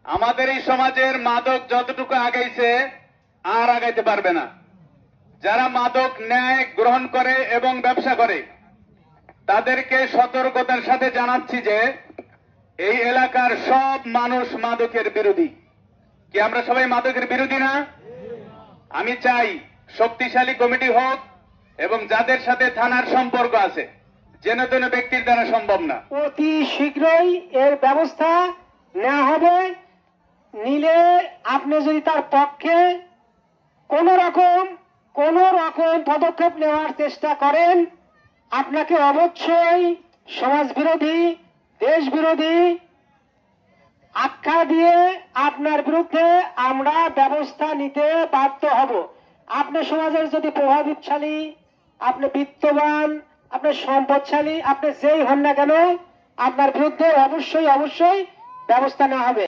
আমাদের এই সমাজের মাদক যতটুকু আগাইছে আর আগাইতে পারবে না। যারা মাদক নেয়, গ্রহণ করে এবং ব্যবসা করে, তাদেরকে সতর্কতার সাথে জানাচ্ছি যে এই এলাকার সব মানুষ মাদকের বিরোধী। কি আমরা সবাই মাদকের বিরোধী না? আমি চাই শক্তিশালী কমিটি হোক এবং যাদের সাথে থানার সম্পর্ক আছে, যেন তেন ব্যক্তির দ্বারা সম্ভব না। অতি শীঘ্রই এর ব্যবস্থা নেওয়া হবে। নিলে আপনি যদি তার পক্ষে কোন রকম পদক্ষেপ নেওয়ার চেষ্টা করেন, আপনাকে অবশ্যই সমাজ বিরোধী, দেশ বিরোধী আখ্যা দিয়ে আপনার বিরুদ্ধে আমরা ব্যবস্থা নিতে বাধ্য হব। আপনি সমাজের যদি প্রভাবশালী, আপনি বিত্তবান, আপনি সম্পদশালী, আপনি যেই হন না কেন, আপনার বিরুদ্ধে অবশ্যই ব্যবস্থা নেওয়া হবে।